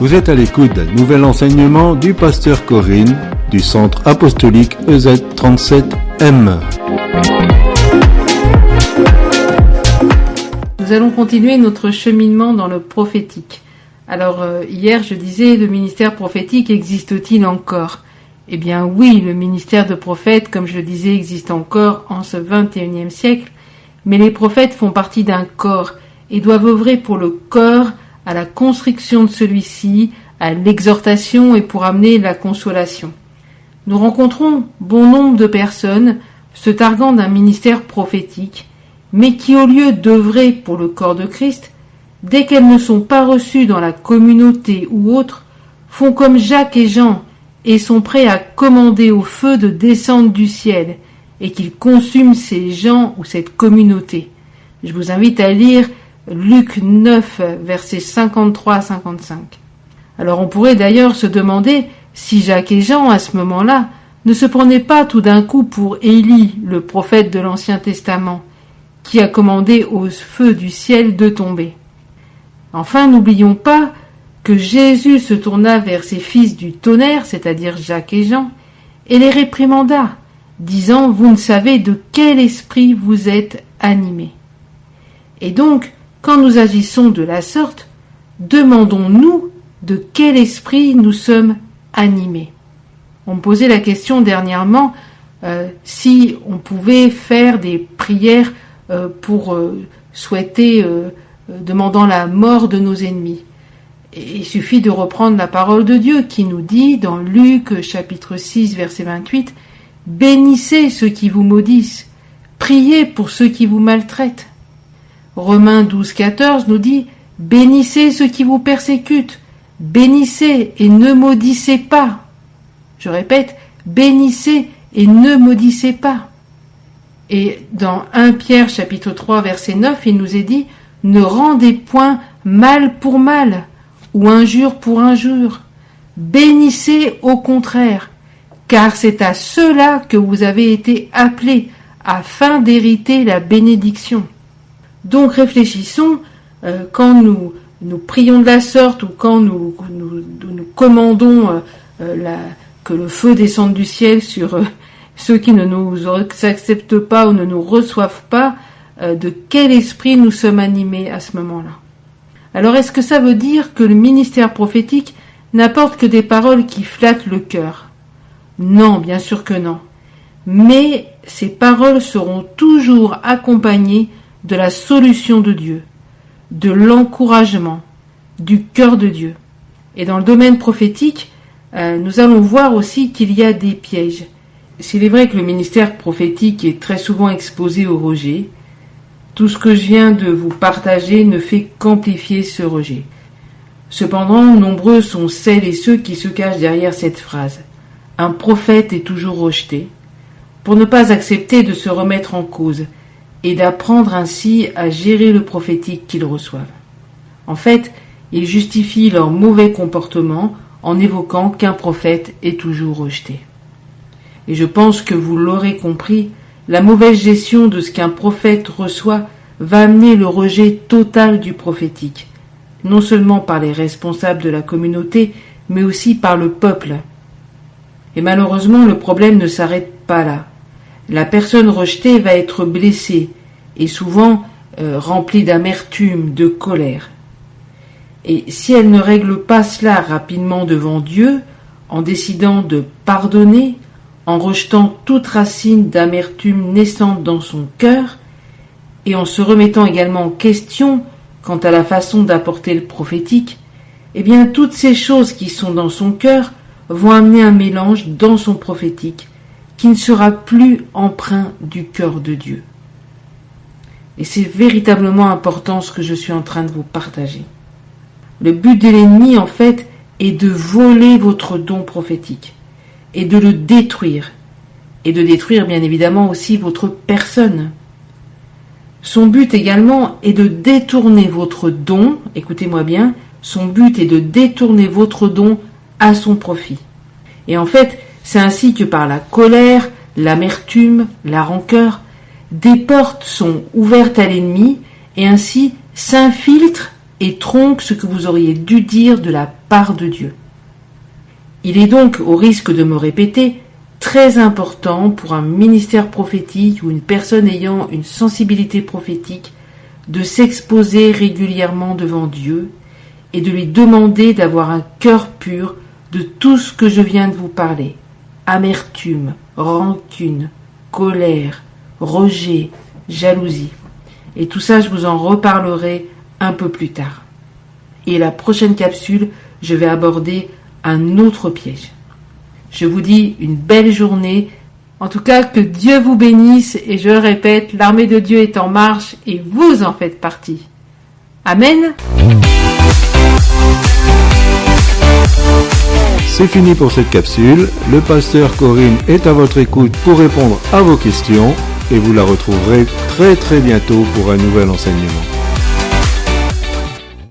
Vous êtes à l'écoute d'un nouvel enseignement du pasteur Corinne du Centre Apostolique EZ37M. Nous allons continuer notre cheminement dans le prophétique. Alors hier je disais, le ministère prophétique existe-t-il encore ? Eh bien oui, le ministère de prophète, comme je le disais, existe encore en ce 21e siècle, mais les prophètes font partie d'un corps et doivent œuvrer pour le corps, à la construction de celui-ci, à l'exhortation et pour amener la consolation. Nous rencontrons bon nombre de personnes se targuant d'un ministère prophétique, mais qui, au lieu d'œuvrer pour le corps de Christ, dès qu'elles ne sont pas reçues dans la communauté ou autre, font comme Jacques et Jean et sont prêts à commander au feu de descendre du ciel et qu'il consume ces gens ou cette communauté. Je vous invite à lire Luc 9, versets 53 à 55. Alors on pourrait d'ailleurs se demander si Jacques et Jean, à ce moment-là, ne se prenaient pas tout d'un coup pour Élie, le prophète de l'Ancien Testament, qui a commandé au feu du ciel de tomber. Enfin, n'oublions pas que Jésus se tourna vers ses fils du tonnerre, c'est-à-dire Jacques et Jean, et les réprimanda, disant « Vous ne savez de quel esprit vous êtes animés. » Et donc, quand nous agissons de la sorte, demandons-nous de quel esprit nous sommes animés. On me posait la question dernièrement si on pouvait faire des prières pour souhaiter, demandant la mort de nos ennemis. Et il suffit de reprendre la parole de Dieu qui nous dit dans Luc chapitre 6 verset 28 « Bénissez ceux qui vous maudissent, priez pour ceux qui vous maltraitent. » Romains 12, 14 nous dit « Bénissez ceux qui vous persécutent, bénissez et ne maudissez pas. » Je répète, bénissez et ne maudissez pas. Et dans 1 Pierre chapitre 3 verset 9, il nous est dit « Ne rendez point mal pour mal ou injure pour injure. Bénissez au contraire, car c'est à cela que vous avez été appelés afin d'hériter la bénédiction. » Donc réfléchissons, quand nous prions de la sorte ou quand nous commandons que le feu descende du ciel sur ceux qui ne nous acceptent pas ou ne nous reçoivent pas, de quel esprit nous sommes animés à ce moment-là. Alors est-ce que ça veut dire que le ministère prophétique n'apporte que des paroles qui flattent le cœur ? Non, bien sûr que non. Mais ces paroles seront toujours accompagnées de la solution de Dieu, de l'encouragement, du cœur de Dieu. Et dans le domaine prophétique, nous allons voir aussi qu'il y a des pièges. S'il est vrai que le ministère prophétique est très souvent exposé au rejet, tout ce que je viens de vous partager ne fait qu'amplifier ce rejet. Cependant, nombreux sont celles et ceux qui se cachent derrière cette phrase. Un prophète est toujours rejeté, pour ne pas accepter de se remettre en cause et d'apprendre ainsi à gérer le prophétique qu'ils reçoivent. En fait, ils justifient leur mauvais comportement en évoquant qu'un prophète est toujours rejeté. Et je pense que vous l'aurez compris, la mauvaise gestion de ce qu'un prophète reçoit va amener le rejet total du prophétique, non seulement par les responsables de la communauté, mais aussi par le peuple. Et malheureusement, le problème ne s'arrête pas là. La personne rejetée va être blessée et souvent remplie d'amertume, de colère. Et si elle ne règle pas cela rapidement devant Dieu, en décidant de pardonner, en rejetant toute racine d'amertume naissante dans son cœur, et en se remettant également en question quant à la façon d'apporter le prophétique, eh bien toutes ces choses qui sont dans son cœur vont amener un mélange dans son prophétique qui ne sera plus empreint du cœur de Dieu. Et c'est véritablement important ce que je suis en train de vous partager. Le but de l'ennemi, en fait, est de voler votre don prophétique et de le détruire. Et de détruire, bien évidemment, aussi votre personne. Son but également est de détourner votre don, écoutez-moi bien, son but est de détourner votre don à son profit. Et en fait, c'est ainsi que par la colère, l'amertume, la rancœur, des portes sont ouvertes à l'ennemi et ainsi s'infiltrent et tronquent ce que vous auriez dû dire de la part de Dieu. Il est donc, au risque de me répéter, très important pour un ministère prophétique ou une personne ayant une sensibilité prophétique de s'exposer régulièrement devant Dieu et de lui demander d'avoir un cœur pur de tout ce que je viens de vous parler. Amertume, rancune, colère, rejet, jalousie. Et tout ça, je vous en reparlerai un peu plus tard. Et la prochaine capsule, je vais aborder un autre piège. Je vous dis une belle journée. En tout cas, que Dieu vous bénisse et je le répète, l'armée de Dieu est en marche et vous en faites partie. Amen. C'est fini pour cette capsule. Le pasteur Corinne est à votre écoute pour répondre à vos questions et vous la retrouverez très bientôt pour un nouvel enseignement.